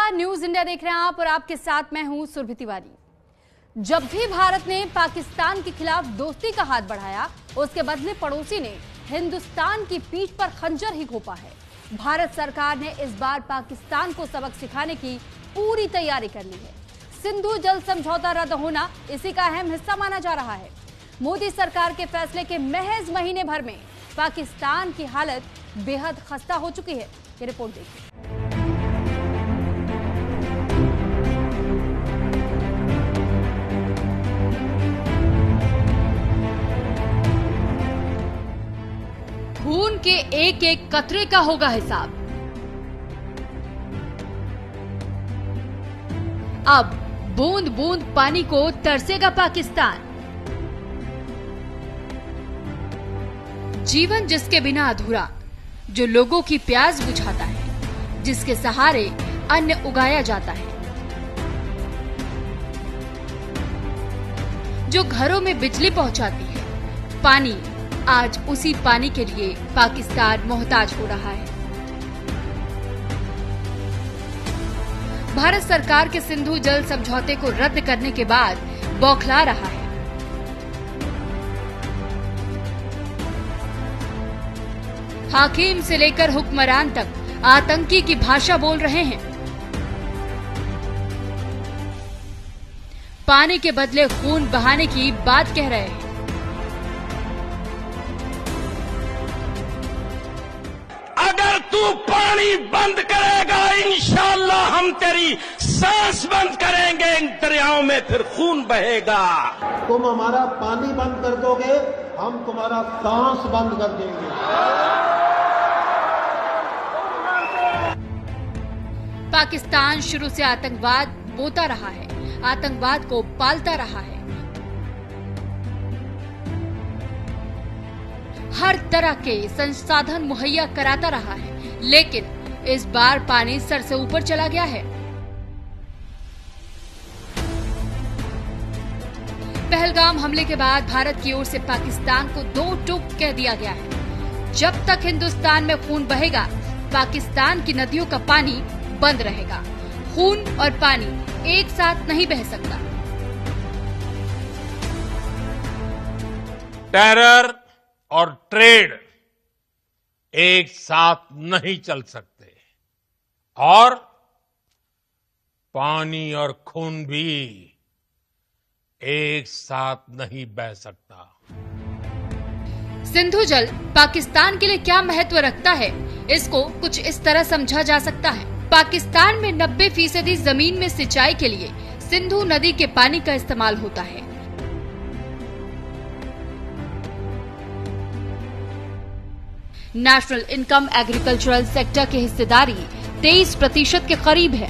नमस्कार, news India देख रहे हैं आप और आपके साथ मैं हूं सुरभि तिवारी। जब भी भारत ने पाकिस्तान के खिलाफ दोस्ती का हाथ बढ़ाया, उसके बदले पड़ोसी ने हिंदुस्तान की पीठ पर खंजर ही घोंपा है। भारत सरकार ने इस बार पाकिस्तान को सबक सिखाने की पूरी तैयारी कर ली है। सिंधु जल समझौता रद्द होना इसी का अहम हिस्सा माना जा रहा है। मोदी सरकार के फैसले के महज महीने भर में पाकिस्तान की हालत बेहद खस्ता हो चुकी है। ये रिपोर्ट देखिए। खून के एक एक कतरे का होगा हिसाब। अब बूंद बूंद पानी को तरसेगा पाकिस्तान। जीवन जिसके बिना अधूरा, जो लोगों की प्यास बुझाता है, जिसके सहारे अन्न उगाया जाता है, जो घरों में बिजली पहुंचाती है, पानी, आज उसी पानी के लिए पाकिस्तान मोहताज हो रहा है। भारत सरकार के सिंधु जल समझौते को रद्द करने के बाद बौखला रहा है। हाकिम से लेकर हुक्मरान तक आतंकी की भाषा बोल रहे हैं। पानी के बदले खून बहाने की बात कह रहे हैं। अगर तू पानी बंद करेगा, इंशाअल्लाह हम तेरी सांस बंद करेंगे, इन दरियाओं में फिर खून बहेगा। तुम हमारा पानी बंद कर दोगे, हम तुम्हारा सांस बंद कर देंगे। पाकिस्तान शुरू से आतंकवाद बोता रहा है, आतंकवाद को पालता रहा है। हर तरह के संसाधन मुहैया कराता रहा है, लेकिन इस बार पानी सर से ऊपर चला गया है। पहलगाम हमले के बाद भारत की ओर से पाकिस्तान को दो टूक कह दिया गया है। जब तक हिंदुस्तान में खून बहेगा, पाकिस्तान की नदियों का पानी बंद रहेगा। खून और पानी एक साथ नहीं बह सकता। टेरर और ट्रेड एक साथ नहीं चल सकते, और पानी और खून भी एक साथ नहीं बह सकता। सिंधु जल पाकिस्तान के लिए क्या महत्व रखता है, इसको कुछ इस तरह समझा जा सकता है। पाकिस्तान में 90% जमीन में सिंचाई के लिए सिंधु नदी के पानी का इस्तेमाल होता है। नेशनल इनकम एग्रीकल्चरल सेक्टर की हिस्सेदारी 23% के करीब है,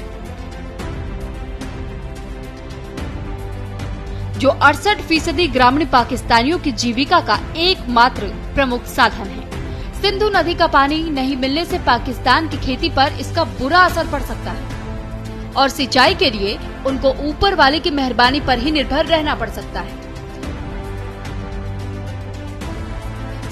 जो 68% ग्रामीण पाकिस्तानियों की जीविका का एकमात्र प्रमुख साधन है। सिंधु नदी का पानी नहीं मिलने से पाकिस्तान की खेती पर इसका बुरा असर पड़ सकता है और सिंचाई के लिए उनको ऊपर वाले की मेहरबानी पर ही निर्भर रहना पड़ सकता है।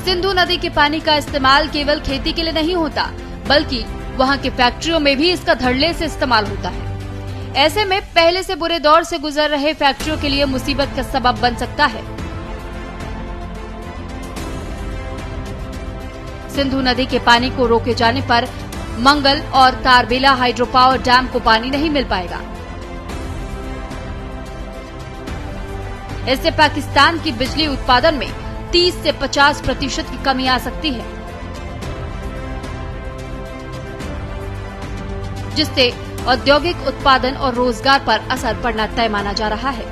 सिंधु नदी के पानी का इस्तेमाल केवल खेती के लिए नहीं होता, बल्कि वहां के फैक्ट्रियों में भी इसका धड़ल्ले से इस्तेमाल होता है। ऐसे में पहले से बुरे दौर से गुजर रहे फैक्ट्रियों के लिए मुसीबत का सबब बन सकता है। सिंधु नदी के पानी को रोके जाने पर मंगल और तारबेला हाइड्रो पावर डैम को पानी नहीं मिल पाएगा। इससे पाकिस्तान की बिजली उत्पादन में 30 से 50% की कमी आ सकती है, जिससे औद्योगिक उत्पादन और रोजगार पर असर पड़ना तय माना जा रहा है।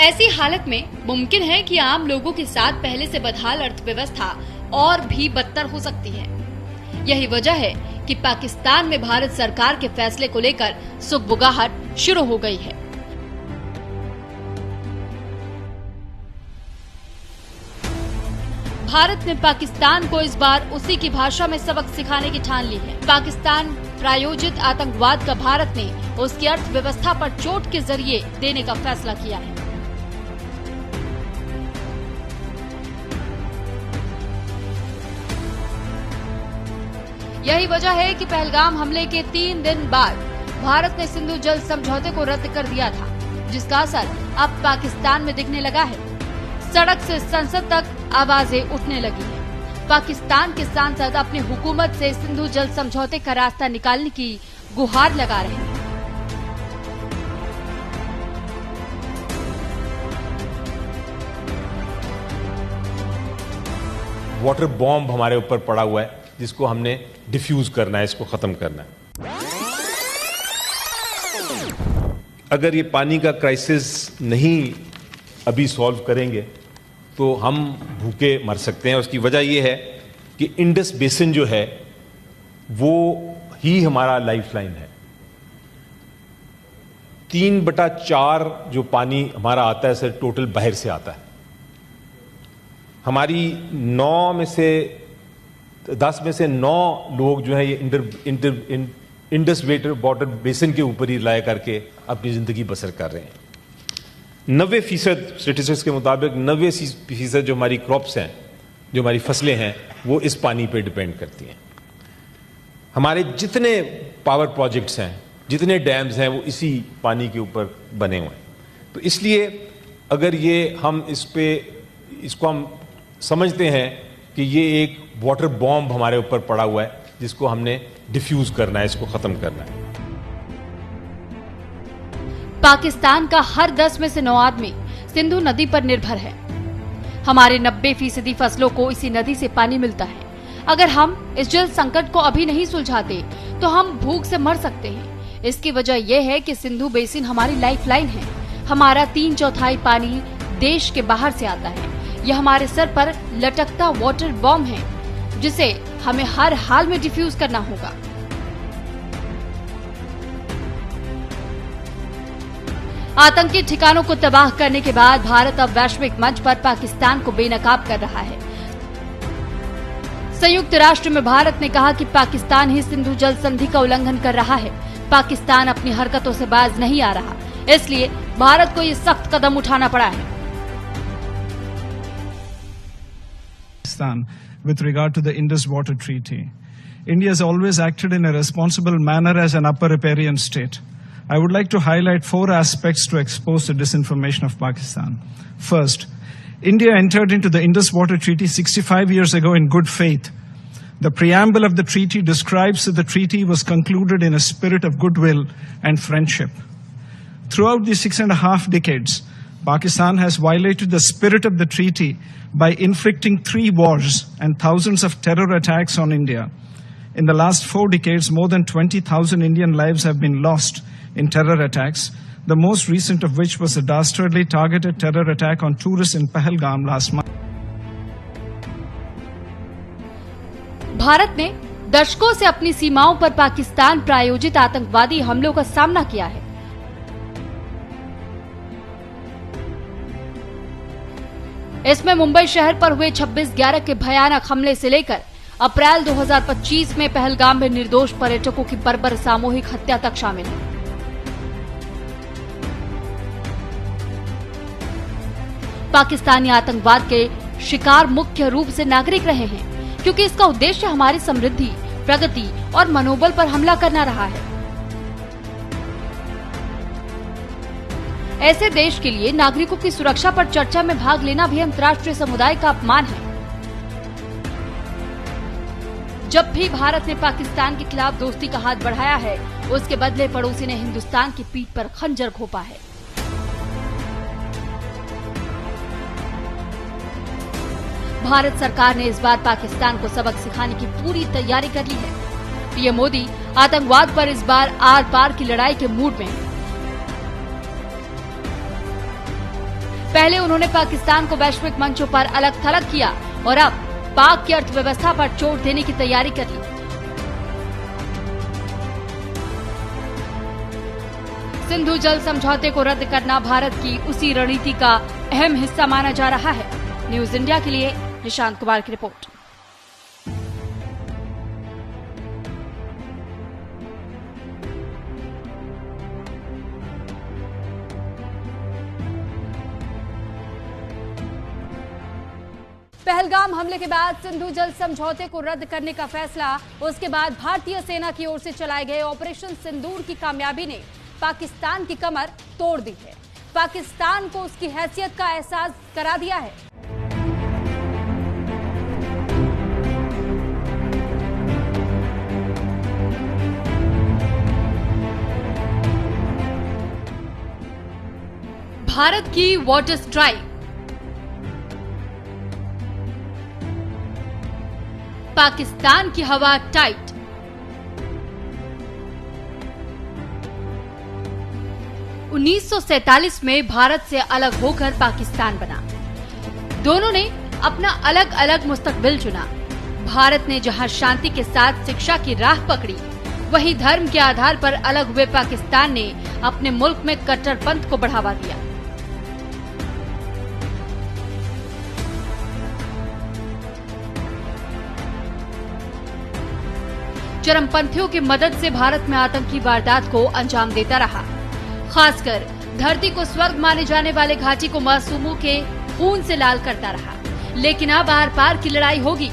ऐसी हालत में मुमकिन है कि आम लोगों के साथ पहले से बदहाल अर्थव्यवस्था और भी बदतर हो सकती है। यही वजह है कि पाकिस्तान में भारत सरकार के फैसले को लेकर सुगबुगाहट शुरू हो गई है। भारत ने पाकिस्तान को इस बार उसी की भाषा में सबक सिखाने की ठान ली है। पाकिस्तान प्रायोजित आतंकवाद का भारत ने उसकी अर्थव्यवस्था पर चोट के जरिए देने का फैसला किया है। यही वजह है कि पहलगाम हमले के 3 दिन बाद भारत ने सिंधु जल समझौते को रद्द कर दिया था, जिसका असर अब पाकिस्तान में दिखने लगा है। सड़क से संसद तक आवाजें उठने लगी हैं। पाकिस्तान के सांसद अपनी हुकूमत से सिंधु जल समझौते का रास्ता निकालने की गुहार लगा रहे हैं। वाटर बॉम्ब हमारे ऊपर पड़ा हुआ है, जिसको हमने डिफ्यूज करना है, इसको खत्म करना है। अगर ये पानी का क्राइसिस नहीं अभी सॉल्व करेंगे तो हम भूखे मर सकते हैं। उसकी वजह ये है कि इंडस बेसिन जो है वो ही हमारा लाइफलाइन है। 3/4 जो पानी हमारा आता है सर टोटल बाहर से आता है। हमारी 10 में से 9 लोग जो है ये इंडस वाटर बेसिन के ऊपर ही रिलाय करके अपनी जिंदगी बसर कर रहे हैं। 90% स्टेटिस्टिक्स के मुताबिक 90% जो हमारी क्रॉप्स हैं, जो हमारी फसलें हैं, वो इस पानी पे डिपेंड करती हैं। हमारे जितने पावर प्रोजेक्ट्स हैं, जितने डैम्स हैं, वो इसी पानी के ऊपर बने हुए हैं। तो इसलिए अगर ये हम इसको हम समझते हैं कि ये एक वाटर बॉम्ब हमारे ऊपर पड़ा हुआ है, जिसको हमने डिफ्यूज करना है, इसको खत्म करना है। पाकिस्तान का हर 10 में से 9 आदमी सिंधु नदी पर निर्भर है। हमारे 90% फसलों को इसी नदी से पानी मिलता है। अगर हम इस जल संकट को अभी नहीं सुलझाते तो हम भूख से मर सकते हैं। इसकी वजह यह है कि सिंधु बेसिन हमारी लाइफलाइन है। हमारा 3/4 पानी देश के बाहर से आता है। यह हमारे सर पर लटकता वाटर बॉम्ब है, जिसे हमें हर हाल में डिफ्यूज करना होगा। आतंकी ठिकानों को तबाह करने के बाद भारत अब वैश्विक मंच पर पाकिस्तान को बेनकाब कर रहा है। संयुक्त राष्ट्र में भारत ने कहा कि पाकिस्तान ही सिंधु जल संधि का उल्लंघन कर रहा है। पाकिस्तान अपनी हरकतों से बाज नहीं आ रहा, इसलिए भारत को ये सख्त कदम उठाना पड़ा है। With regard to the Indus Water Treaty, India has always acted in a responsible manner as an upper riparian state. I would like to highlight 4 aspects to expose the disinformation of Pakistan. First, India entered into the Indus Water Treaty 65 years ago in good faith. The preamble of the treaty describes that the treaty was concluded in a spirit of goodwill and friendship. Throughout the 6.5 decades, Pakistan has violated the spirit of the treaty by inflicting 3 wars and thousands of terror attacks on India. In the last 4 decades, more than 20,000 Indian lives have been lost in terror attacks, the most recent of which was a dastardly targeted terror attack on tourists in Pahalgam last month. Bharat ने दशकों से अपनी सीमाओं पर पाकिस्तान प्रायोजित आतंकवादी हमलों का सामना किया है। इसमें मुंबई शहर पर हुए 26/11 के भयानक हमले से लेकर अप्रैल 2025 में पहलगाम में निर्दोष पर्यटकों की बर्बर सामूहिक हत्या तक शामिल है। पाकिस्तानी आतंकवाद के शिकार मुख्य रूप से नागरिक रहे हैं, क्योंकि इसका उद्देश्य हमारी समृद्धि, प्रगति और मनोबल पर हमला करना रहा है। ऐसे देश के लिए नागरिकों की सुरक्षा पर चर्चा में भाग लेना भी अंतर्राष्ट्रीय समुदाय का अपमान है। जब भी भारत ने पाकिस्तान के खिलाफ दोस्ती का हाथ बढ़ाया है, उसके बदले पड़ोसी ने हिंदुस्तान की पीठ पर खंजर घोंपा है। भारत सरकार ने इस बार पाकिस्तान को सबक सिखाने की पूरी तैयारी कर ली है। पीएम मोदी आतंकवाद पर इस बार आर पार की लड़ाई के मूड में हैं। पहले उन्होंने पाकिस्तान को वैश्विक मंचों पर अलग थलग किया और अब पाक की अर्थव्यवस्था पर चोट देने की तैयारी कर ली। सिंधु जल समझौते को रद्द करना भारत की उसी रणनीति का अहम हिस्सा माना जा रहा है। न्यूज इंडिया के लिए निशांत कुमार की रिपोर्ट। पहलगाम हमले के बाद सिंधु जल समझौते को रद्द करने का फैसला, उसके बाद भारतीय सेना की ओर से चलाए गए ऑपरेशन सिंदूर की कामयाबी ने पाकिस्तान की कमर तोड़ दी है। पाकिस्तान को उसकी हैसियत का एहसास करा दिया है। भारत की वाटर स्ट्राइक, पाकिस्तान की हवा टाइट। उन्नीस 1947 में भारत से अलग होकर पाकिस्तान बना। दोनों ने अपना अलग अलग मुस्तकबिल चुना। भारत ने जहां शांति के साथ शिक्षा की राह पकड़ी, वहीं धर्म के आधार पर अलग हुए पाकिस्तान ने अपने मुल्क में कट्टरपंथ को बढ़ावा दिया। चरमपंथियों की मदद से भारत में आतंकी वारदात को अंजाम देता रहा। खासकर धरती को स्वर्ग माने जाने वाले घाटी को मासूमों के खून से लाल करता रहा। लेकिन अब आर पार की लड़ाई होगी।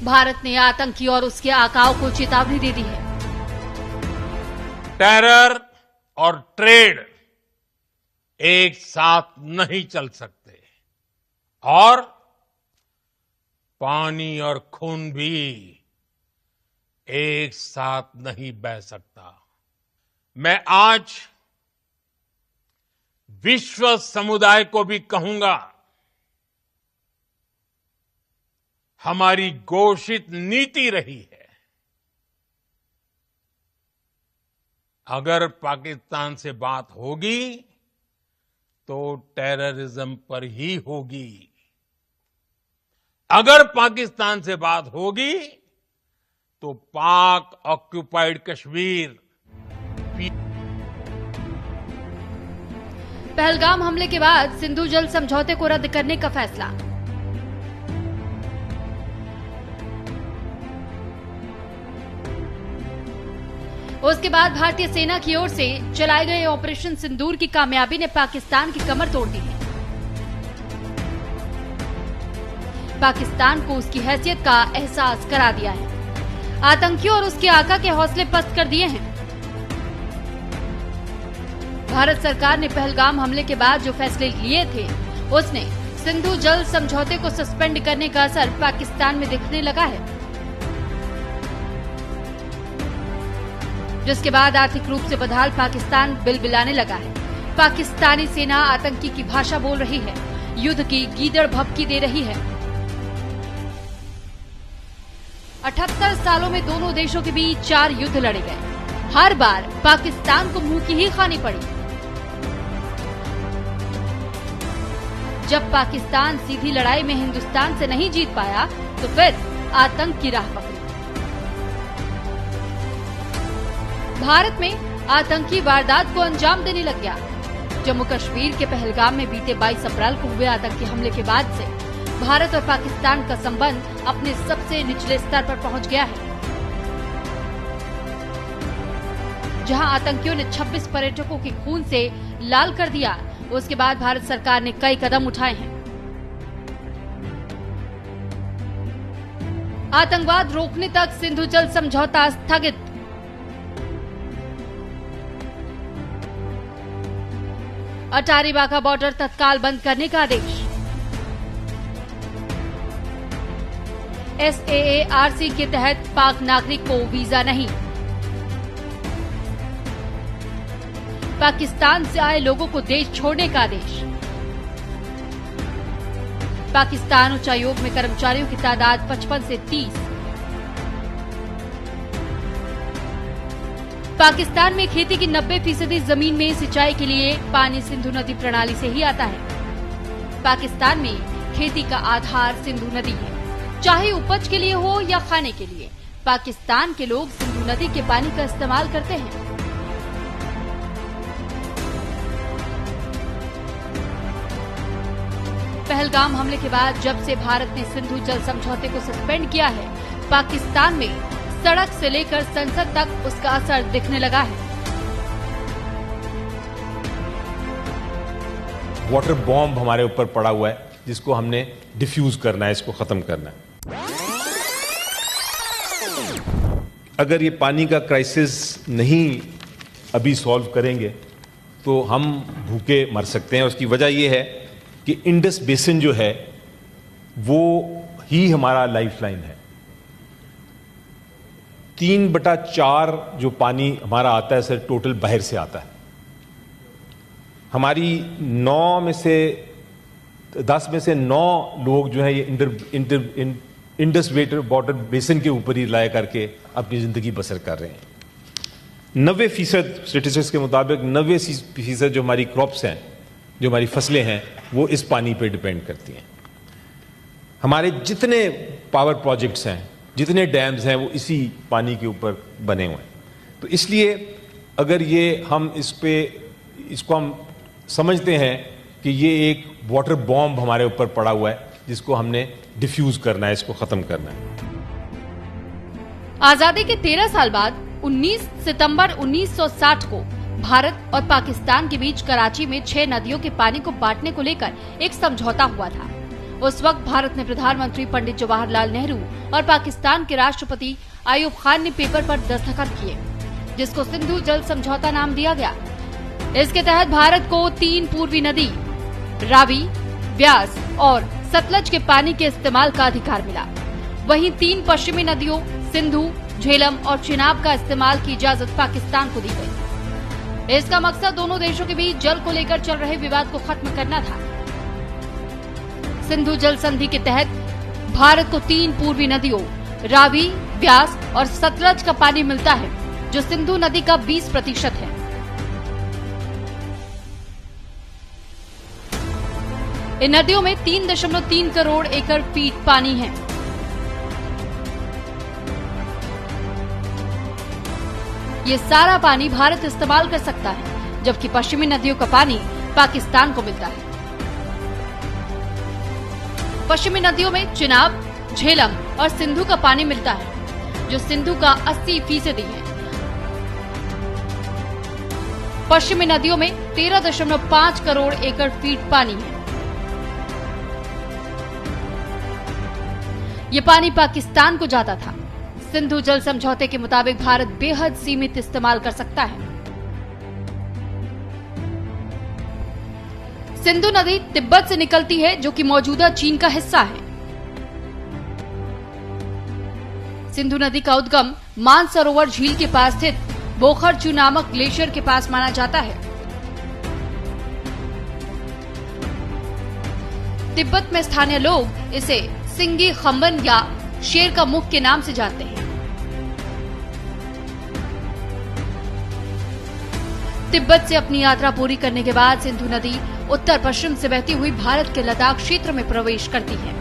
भारत ने आतंकी और उसके आकाओं को चेतावनी दे दी है। टेरर और ट्रेड एक साथ नहीं चल सकते और पानी और खून भी एक साथ नहीं बह सकता। मैं आज विश्व समुदाय को भी कहूंगा, हमारी घोषित नीति रही है, अगर पाकिस्तान से बात होगी तो टेररिज्म पर ही होगी। अगर पाकिस्तान से बात होगी तो पाक ऑक्युपाइड कश्मीर। पहलगाम हमले के बाद सिंधु जल समझौते को रद्द करने का फैसला। उसके बाद भारतीय सेना की ओर से चलाए गए ऑपरेशन सिंदूर की कामयाबी ने पाकिस्तान की कमर तोड़ दी है। पाकिस्तान को उसकी हैसियत का एहसास करा दिया है। आतंकियों और उसके आका के हौसले पस्त कर दिए हैं। भारत सरकार ने पहलगाम हमले के बाद जो फैसले लिए थे, उसने सिंधु जल समझौते को सस्पेंड करने का असर पाकिस्तान में दिखने लगा है, जिसके बाद आर्थिक रूप से बदहाल पाकिस्तान बिलबिलाने लगा है। पाकिस्तानी सेना आतंकी की भाषा बोल रही है, युद्ध की गीदड़ भभकी दे रही है। 78 सालों में दोनों देशों के बीच 4 युद्ध लड़े गए। हर बार पाकिस्तान को मुंह की ही खानी पड़ी। जब पाकिस्तान सीधी लड़ाई में हिंदुस्तान से नहीं जीत पाया तो फिर आतंक की राह पकड़ी। भारत में आतंकी वारदात को अंजाम देने लग गया। जम्मू कश्मीर के पहलगाम में बीते 22 अप्रैल को हुए आतंकी हमले के बाद से भारत और पाकिस्तान का संबंध अपने सबसे निचले स्तर पर पहुंच गया है। जहां आतंकियों ने 26 पर्यटकों के खून से लाल कर दिया, उसके बाद भारत सरकार ने कई कदम उठाए हैं। आतंकवाद रोकने तक सिंधु जल समझौता स्थगित। अटारी वाघा बॉर्डर तत्काल बंद करने का आदेश। SAARC के तहत पाक नागरिक को वीजा नहीं। पाकिस्तान से आए लोगों को देश छोड़ने का आदेश। पाकिस्तान उच्चायोग में कर्मचारियों की तादाद 55 से 30। पाकिस्तान में खेती की 90% जमीन में सिंचाई के लिए पानी सिंधु नदी प्रणाली से ही आता है। पाकिस्तान में खेती का आधार सिंधु नदी है, चाहे उपज के लिए हो या खाने के लिए। पाकिस्तान के लोग सिंधु नदी के पानी का इस्तेमाल करते हैं। पहलगाम हमले के बाद जब से भारत ने सिंधु जल समझौते को सस्पेंड किया है, पाकिस्तान में सड़क से लेकर संसद तक उसका असर दिखने लगा है। वाटर बॉम्ब हमारे ऊपर पड़ा हुआ है। जिसको हमने डिफ्यूज करना है, इसको खत्म करना है। अगर ये पानी का क्राइसिस नहीं अभी सॉल्व करेंगे तो हम भूखे मर सकते हैं। उसकी वजह यह है कि इंडस बेसिन जो है वो ही हमारा लाइफलाइन है। 3/4 जो पानी हमारा आता है सर टोटल बाहर से आता है। हमारी 10 में से 9 लोग जो है ये इंडस वाटर बेसिन के ऊपर ही लाया करके अपनी जिंदगी बसर कर रहे हैं। 90% स्टेटिस्टिक्स के मुताबिक 90% जो हमारी क्रॉप्स हैं, जो हमारी फसलें हैं, वो इस पानी पे डिपेंड करती हैं। हमारे जितने पावर प्रोजेक्ट्स हैं, जितने डैम्स हैं, वो इसी पानी के ऊपर बने हुए हैं। तो इसलिए अगर ये हम इसको हम समझते हैं कि ये एक वाटर बॉम्ब हमारे ऊपर पड़ा हुआ है, जिसको हमने डिफ्यूज करना है, इसको खत्म करना है। आजादी के 13 साल बाद 19 सितंबर 1960 को भारत और पाकिस्तान के बीच कराची में 6 नदियों के पानी को बांटने को लेकर एक समझौता हुआ था। उस वक्त भारत ने प्रधानमंत्री पंडित जवाहरलाल नेहरू और पाकिस्तान के राष्ट्रपति अयूब खान ने पेपर पर दस्तखत किए, जिसको सिंधु जल समझौता नाम दिया गया। इसके तहत भारत को 3 पूर्वी नदी रावी, ब्यास और सतलज के पानी के इस्तेमाल का अधिकार मिला। वहीं 3 पश्चिमी नदियों सिंधु, झेलम और चिनाब का इस्तेमाल की इजाजत पाकिस्तान को दी गई। इसका मकसद दोनों देशों के बीच जल को लेकर चल रहे विवाद को खत्म करना था। सिंधु जल संधि के तहत भारत को 3 पूर्वी नदियों रावी, ब्यास और सतलज का पानी मिलता है, जो सिंधु नदी का 20% है। इन नदियों में 3.3 करोड़ एकड़ फीट पानी है। ये सारा पानी भारत इस्तेमाल कर सकता है, जबकि पश्चिमी नदियों का पानी पाकिस्तान को मिलता है। पश्चिमी नदियों में चिनाब, झेलम और सिंधु का पानी मिलता है, जो सिंधु का 80% है। पश्चिमी नदियों में 13.5 करोड़ एकड़ फीट पानी है। ये पानी पाकिस्तान को जाता था। सिंधु जल समझौते के मुताबिक भारत बेहद सीमित इस्तेमाल कर सकता है। सिंधु नदी तिब्बत से निकलती है, जो कि मौजूदा चीन का हिस्सा है। सिंधु नदी का उद्गम मानसरोवर झील के पास स्थित बोखरचू नामक ग्लेशियर के पास माना जाता है। तिब्बत में स्थानीय लोग इसे सिंगी खम्बन या शेर का मुख के नाम से जानते हैं। तिब्बत से अपनी यात्रा पूरी करने के बाद सिंधु नदी उत्तर पश्चिम से बहती हुई भारत के लद्दाख क्षेत्र में प्रवेश करती है।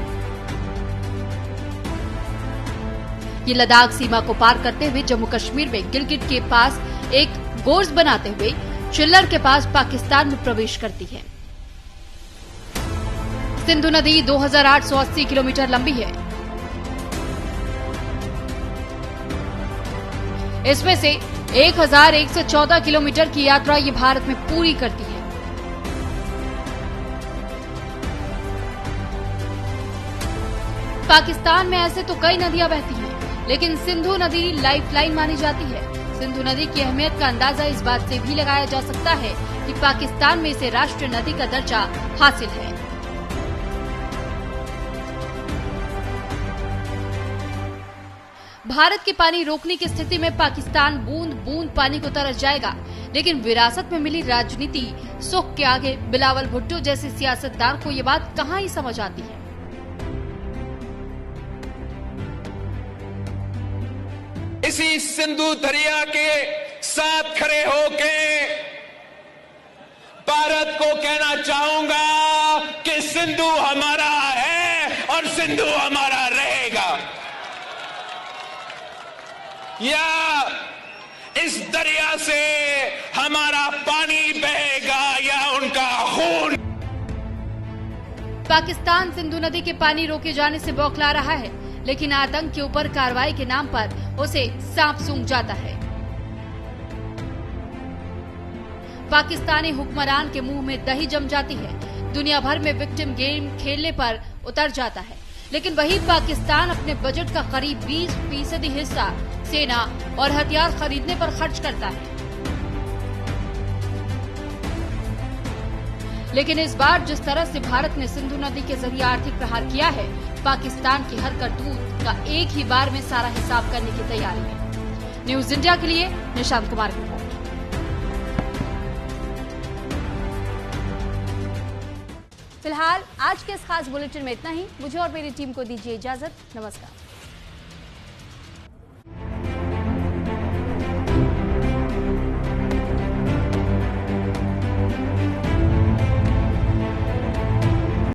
ये लद्दाख सीमा को पार करते हुए जम्मू कश्मीर में गिलगिट के पास एक गोर्ज बनाते हुए चिल्लर के पास पाकिस्तान में प्रवेश करती है। सिंधु नदी 2880 किलोमीटर लंबी है। इसमें से 1114 किलोमीटर की यात्रा ये भारत में पूरी करती है। पाकिस्तान में ऐसे तो कई नदियां बहती हैं, लेकिन सिंधु नदी लाइफलाइन मानी जाती है। सिंधु नदी की अहमियत का अंदाजा इस बात से भी लगाया जा सकता है कि पाकिस्तान में इसे राष्ट्रीय नदी का दर्जा हासिल है। भारत के पानी रोकने की स्थिति में पाकिस्तान बूंद बूंद पानी को तरस जाएगा, लेकिन विरासत में मिली राजनीति सुख के आगे बिलावल भुट्टो जैसे सियासतदान को ये बात कहां ही समझ आती है। इसी सिंधु दरिया के साथ खड़े होके भारत को कहना चाहूंगा कि सिंधु हमारा है और सिंधु हमारा रहेगा। या इस दरिया से हमारा पानी बहेगा या उनका खून। पाकिस्तान सिंधु नदी के पानी रोके जाने से बौखला रहा है, लेकिन आतंक के ऊपर कार्रवाई के नाम पर उसे सांप सूंघ जाता है। पाकिस्तानी हुक्मरान के मुंह में दही जम जाती है। दुनिया भर में विक्टिम गेम खेलने पर उतर जाता है, लेकिन वही पाकिस्तान अपने बजट का करीब 20% हिस्सा सेना और हथियार खरीदने पर खर्च करता है। लेकिन इस बार जिस तरह से भारत ने सिंधु नदी के जरिए आर्थिक प्रहार किया है, पाकिस्तान की हर करतूत का एक ही बार में सारा हिसाब करने की तैयारी है। न्यूज इंडिया के लिए निशांत कुमार की रिपोर्ट। फिलहाल आज के इस खास बुलेटिन में इतना ही। मुझे और मेरी टीम को दीजिए इजाजत। नमस्कार।